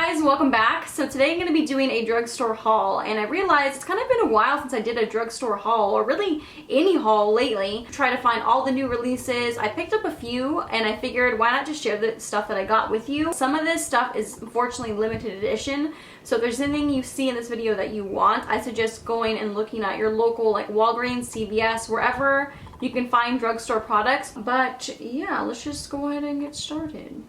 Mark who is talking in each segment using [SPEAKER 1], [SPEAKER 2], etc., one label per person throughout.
[SPEAKER 1] guys, and welcome back. So today I'm going to be doing a drugstore haul, and I realized it's kind of been a while since I did a drugstore haul, or really any haul lately. Try to find all the new releases. I picked up a few and I figured why not just share the stuff that I got with you. Some of this stuff is unfortunately limited edition, so if there's anything you see in this video that you want, I suggest going and looking at your local like Walgreens, CVS, wherever you can find drugstore products. But yeah, let's just go ahead and get started.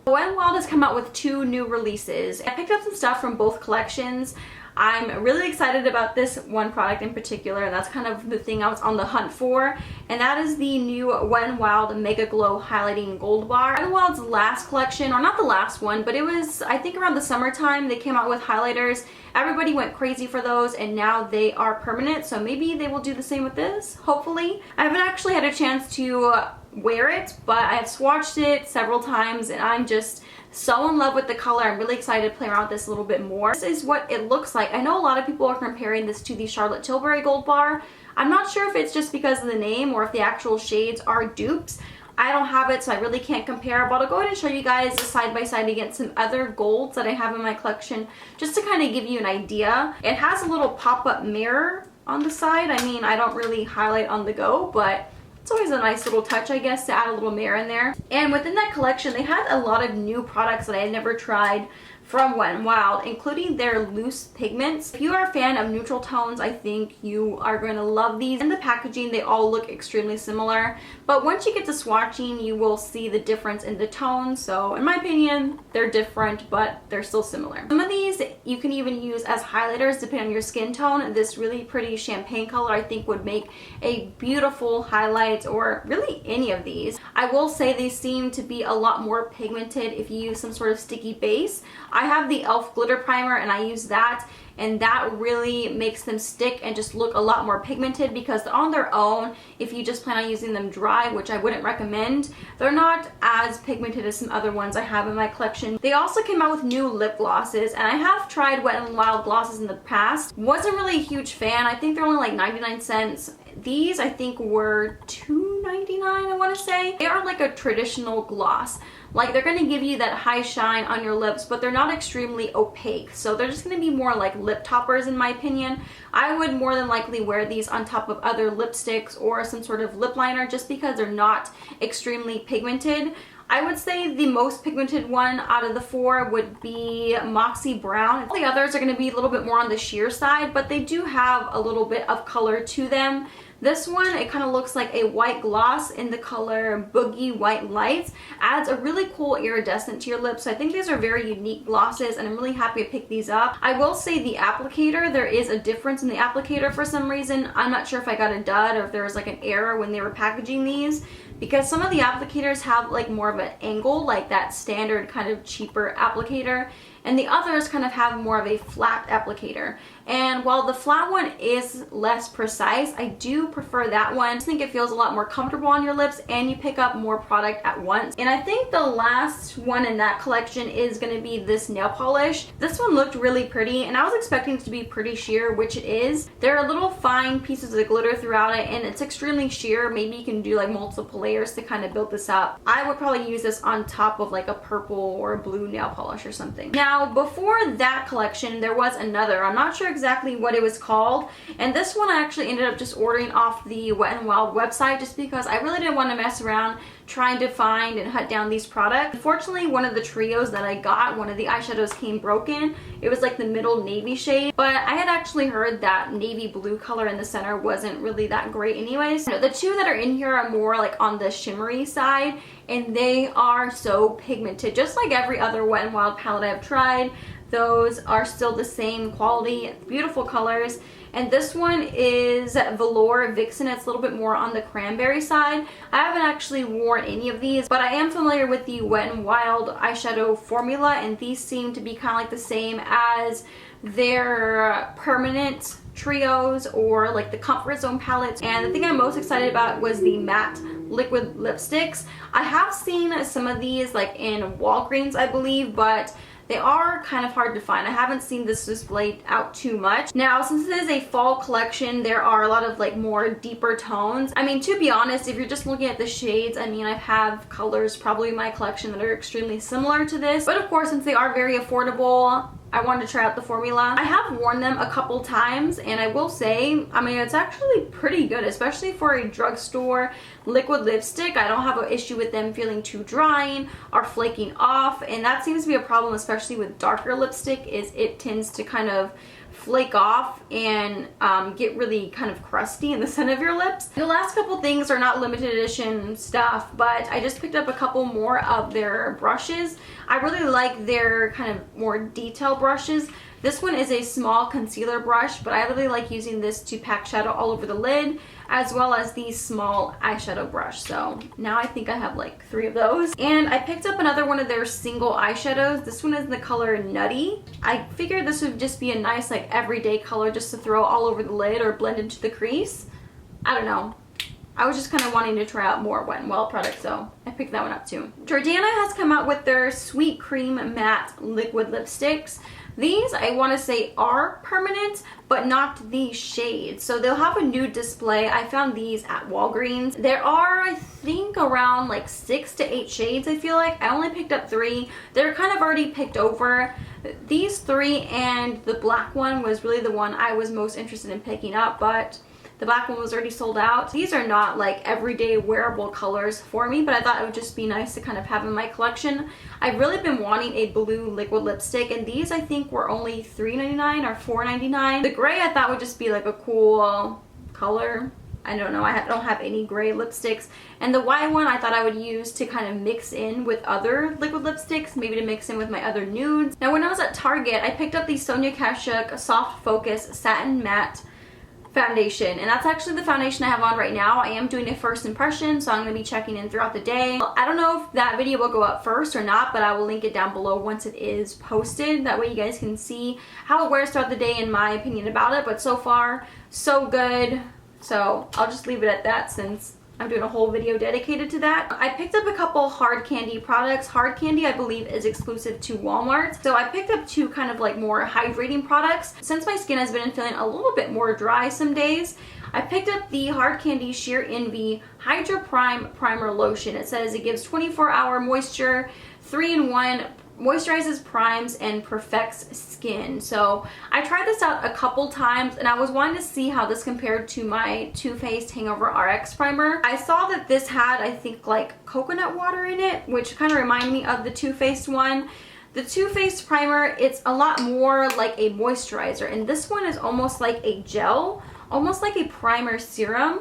[SPEAKER 1] Wet n Wild has come out with 2 new releases. I picked up some stuff from both collections. I'm really excited about this one product in particular, and that's kind of the thing I was on the hunt for, and that is the new Wet n Wild Mega Glow Highlighting Gold Bar. Wet n Wild's last collection, or not the last one, but it was, I think around the summertime, they came out with highlighters. Everybody went crazy for those, and now they are permanent, so maybe they will do the same with this, hopefully. I haven't actually had a chance to wear it, but I have swatched it several times and I'm just so in love with the color. I'm really excited to play around with this a little bit more. This is what it looks like. I know a lot of people are comparing this to the Charlotte Tilbury Gold Bar. I'm not sure if it's just because of the name or if the actual shades are dupes. I don't have it, so I really can't compare, but I'll go ahead and show you guys a side by side against some other golds that I have in my collection just to kind of give you an idea. It has a little pop-up mirror on the side. I mean, I don't really highlight on the go, but it's always a nice little touch, I guess, to add a little mirror in there. And within that collection, they had a lot of new products that I had never tried from Wet n Wild, including their loose pigments. If you are a fan of neutral tones, I think you are going to love these. In the packaging, they all look extremely similar, but once you get to swatching, you will see the difference in the tones. So in my opinion, they're different, but they're still similar. Some of these you can even use as highlighters depending on your skin tone. This really pretty champagne color I think would make a beautiful highlight, or really any of these. I will say they seem to be a lot more pigmented if you use some sort of sticky base. I have the e.l.f. glitter primer and I use that, and that really makes them stick and just look a lot more pigmented, because on their own, if you just plan on using them dry, which I wouldn't recommend, they're not as pigmented as some other ones I have in my collection. They also came out with new lip glosses, and I have tried Wet n Wild glosses in the past. Wasn't really a huge fan. I think they're only like 99 cents. These I think were $2.99, I want to say. They are like a traditional gloss. Like, they're going to give you that high shine on your lips, but they're not extremely opaque. So they're just going to be more like lip toppers in my opinion. I would more than likely wear these on top of other lipsticks or some sort of lip liner just because they're not extremely pigmented. I would say the most pigmented one out of the 4 would be Moxie Brown. All the others are going to be a little bit more on the sheer side, but they do have a little bit of color to them. This one, it kind of looks like a white gloss in the color Boogie White Lights. Adds a really cool iridescent to your lips. So I think these are very unique glosses, and I'm really happy to pick these up. I will say the applicator, there is a difference in the applicator for some reason. I'm not sure if I got a dud or if there was like an error when they were packaging these, because some of the applicators have like more of an angle, like that standard kind of cheaper applicator, and the others kind of have more of a flat applicator. And while the flat one is less precise, I do prefer that one. I just think it feels a lot more comfortable on your lips, and you pick up more product at once. And I think the last one in that collection is going to be this nail polish. This one looked really pretty, and I was expecting it to be pretty sheer, which it is. There are little fine pieces of glitter throughout it, and it's extremely sheer. Maybe you can do like multiple layers to kind of build this up. I would probably use this on top of like a purple or a blue nail polish or something. Now, before that collection, there was another. I'm not sure exactly what it was called, and this one I actually ended up just ordering off the Wet n Wild website just because I really didn't want to mess around trying to find and hunt down these products. Unfortunately, one of the trios that I got, one of the eyeshadows came broken. It was like the middle navy shade, but I had actually heard that navy blue color in the center wasn't really that great anyways. The 2 that are in here are more like on the shimmery side, and they are so pigmented, just like every other Wet n Wild palette I've tried. Those are still the same quality, beautiful colors. And this one is VELOUR VIXEN. It's a little bit more on the cranberry side. I haven't actually worn any of these, but I am familiar with the Wet n Wild eyeshadow formula, and these seem to be kind of like the same as their permanent trios or like the Comfort Zone palettes. And the thing I'm most excited about was the matte liquid lipsticks. I have seen some of these like in Walgreens, I believe, but they are kind of hard to find. I haven't seen this displayed out too much. Now, since it is a fall collection, there are a lot of like more deeper tones. I mean, to be honest, if you're just looking at the shades, I mean, I have colors probably in my collection that are extremely similar to this. But of course, since they are very affordable, I wanted to try out the formula. I have worn them a couple times, and I will say, I mean, it's actually pretty good, especially for a drugstore liquid lipstick. I don't have an issue with them feeling too drying or flaking off, and that seems to be a problem, especially with darker lipstick, is it tends to kind of flake off and get really kind of crusty in the center of your lips. The last couple things are not limited edition stuff, but I just picked up a couple more of their brushes. I really like their kind of more detailed brushes. This one is a small concealer brush, but I really like using this to pack shadow all over the lid, as well as the small eyeshadow brush. So now I think I have like 3 of those. And I picked up another one of their single eyeshadows. This one is in the color Nutty. I figured this would just be a nice like everyday color just to throw all over the lid or blend into the crease. I don't know. I was just kind of wanting to try out more Wet n Wild products, so I picked that one up too. Jordana has come out with their Sweet Cream Matte Liquid Lipsticks. These, I want to say, are permanent, but not the shades. So they'll have a nude display. I found these at Walgreens. There are, I think, around like 6 to 8 shades, I feel like. I only picked up 3. They're kind of already picked over. These 3 and the black one was really the one I was most interested in picking up, but the black one was already sold out. These are not like everyday wearable colors for me, but I thought it would just be nice to kind of have in my collection. I've really been wanting a blue liquid lipstick, and these I think were only $3.99 or $4.99. The gray I thought would just be like a cool color. I don't know, I don't have any gray lipsticks. And the white one I thought I would use to kind of mix in with other liquid lipsticks, maybe to mix in with my other nudes. Now when I was at Target, I picked up the SONIA KASHUK Soft Focus Satin Matte foundation, and that's actually the foundation I have on right now. I am doing a first impression, so I'm going to be checking in throughout the day. I don't know if that video will go up first or not, but I will link it down below once it is posted. That way you guys can see how it wears throughout the day and my opinion about it. But so far, so good. So I'll just leave it at that since I'm doing a whole video dedicated to that. I picked up a couple hard candy products. Hard candy, I believe, is exclusive to Walmart. So I picked up 2 kind of like more hydrating products. Since my skin has been feeling a little bit more dry some days, I picked up the Hard Candy Sheer Envy Hydra Prime Primer Lotion. It says it gives 24-hour moisture, 3-in-1, moisturizes, primes, and perfects skin. So I tried this out a couple times, and I was wanting to see how this compared to my Too Faced Hangover RX primer. I saw that this had, I think, like coconut water in it, which kind of reminded me of the Too Faced one. The Too Faced primer, it's a lot more like a moisturizer, and this one is almost like a gel, almost like a primer serum.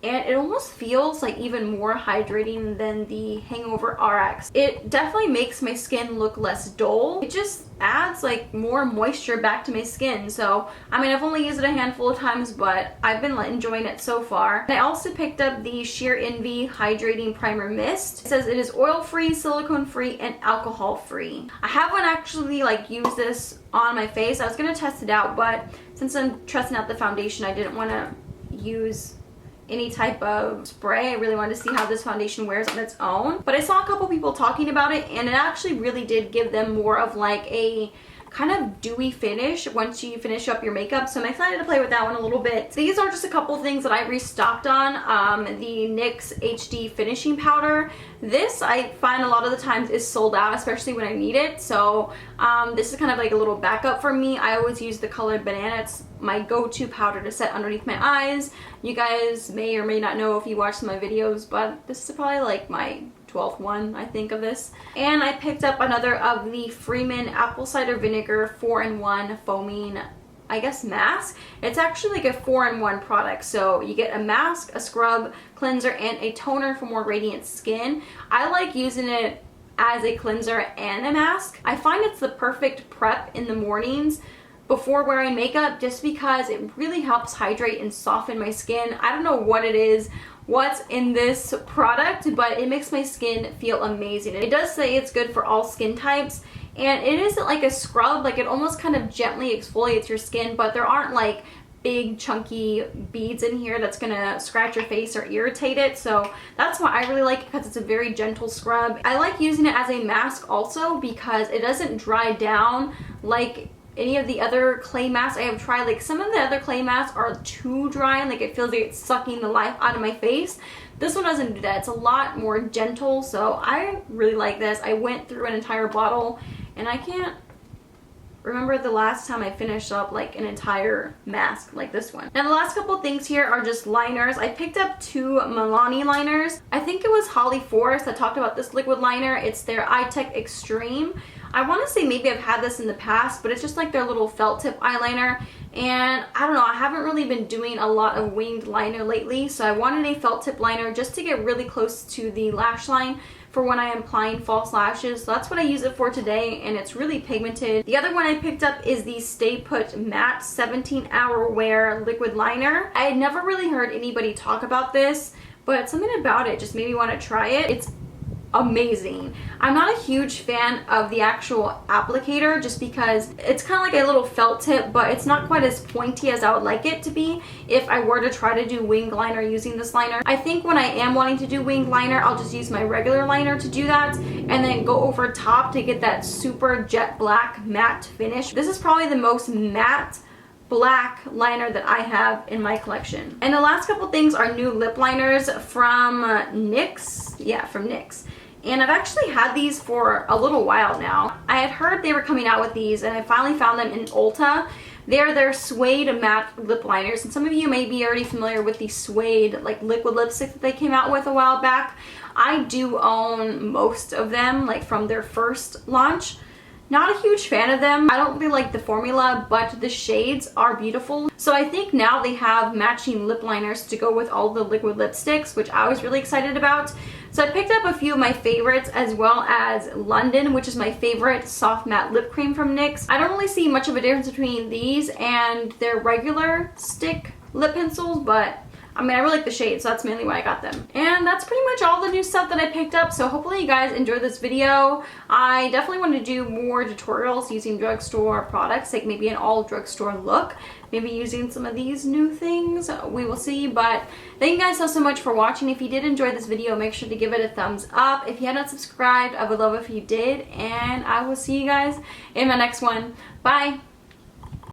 [SPEAKER 1] And it almost feels like even more hydrating than the Hangover RX. It definitely makes my skin look less dull. It just adds like more moisture back to my skin. So, I mean, I've only used it a handful of times, but I've been enjoying it so far. And I also picked up the Sheer Envy Hydrating Primer Mist. It says it is oil-free, silicone-free, and alcohol-free. I haven't actually like used this on my face. I was gonna test it out, but since I'm testing out the foundation, I didn't want to use any type of spray. I really wanted to see how this foundation wears on its own. But I saw a couple people talking about it, and it actually really did give them more of like a kind of dewy finish once you finish up your makeup. So I'm excited to play with that one a little bit. These are just a couple things that I restocked on. The NYX HD finishing powder. This I find a lot of the times is sold out, especially when I need it. So this is kind of like a little backup for me. I always use the colored banana. It's my go-to powder to set underneath my eyes. You guys may or may not know if you watch some of my videos, but this is probably like my 12th one, I think, of this. And I picked up another of the FREEMAN apple cider vinegar 4-in-1 foaming, I guess, mask. It's actually like a 4-in-1 product. So you get a mask, a scrub, cleanser, and a toner for more radiant skin. I like using it as a cleanser and a mask. I find it's the perfect prep in the mornings before wearing makeup, just because it really helps hydrate and soften my skin. I don't know what it is, what's in this product, but it makes my skin feel amazing. It does say it's good for all skin types, and it isn't like a scrub. Like, it almost kind of gently exfoliates your skin, but there aren't like big chunky beads in here that's gonna scratch your face or irritate it. So that's why I really like it, because it's a very gentle scrub. I like using it as a mask also because it doesn't dry down like any of the other clay masks I have tried. Like some of the other clay masks are too dry and like it feels like it's sucking the life out of my face. This one doesn't do that. It's a lot more gentle, so I really like this. I went through an entire bottle and I can't remember the last time I finished up like an entire mask like this one. Now the last couple things here are just liners. I picked up 2 MILANI liners. I think it was Holly Forest that talked about this liquid liner. It's their iTech Extreme. I want to say maybe I've had this in the past, but it's just like their little felt tip eyeliner. And I don't know, I haven't really been doing a lot of winged liner lately, so I wanted a felt tip liner just to get really close to the lash line for when I am applying false lashes. So that's what I use it for today, and it's really pigmented. The other one I picked up is the Stay Put Matte 17-Hour Wear Liquid Liner. I had never really heard anybody talk about this, but something about it just made me want to try it. It's amazing. I'm not a huge fan of the actual applicator just because it's kind of like a little felt tip, but it's not quite as pointy as I would like it to be if I were to try to do winged liner using this liner. I think when I am wanting to do winged liner, I'll just use my regular liner to do that and then go over top to get that super jet black matte finish. This is probably the most matte black liner that I have in my collection. And the last couple things are new lip liners from NYX. Yeah, from NYX. And I've actually had these for a little while now. I had heard they were coming out with these and I finally found them in Ulta. They're their suede matte lip liners, and some of you may be already familiar with the suede like liquid lipstick that they came out with a while back. I do own most of them, like from their first launch. Not a huge fan of them. I don't really like the formula, but the shades are beautiful. So I think now they have matching lip liners to go with all the liquid lipsticks, which I was really excited about. So I picked up a few of my favorites, as well as London, which is my favorite soft matte lip cream from NYX. I don't really see much of a difference between these and their regular stick lip pencils, but I mean, I really like the shade, so that's mainly why I got them. And that's pretty much all the new stuff that I picked up, so hopefully you guys enjoyed this video. I definitely want to do more tutorials using drugstore products, like maybe an all drugstore look. Maybe using some of these new things, we will see. But thank you guys so much for watching. If you did enjoy this video, make sure to give it a thumbs up. If you had not subscribed, I would love if you did. And I will see you guys in my next one. Bye!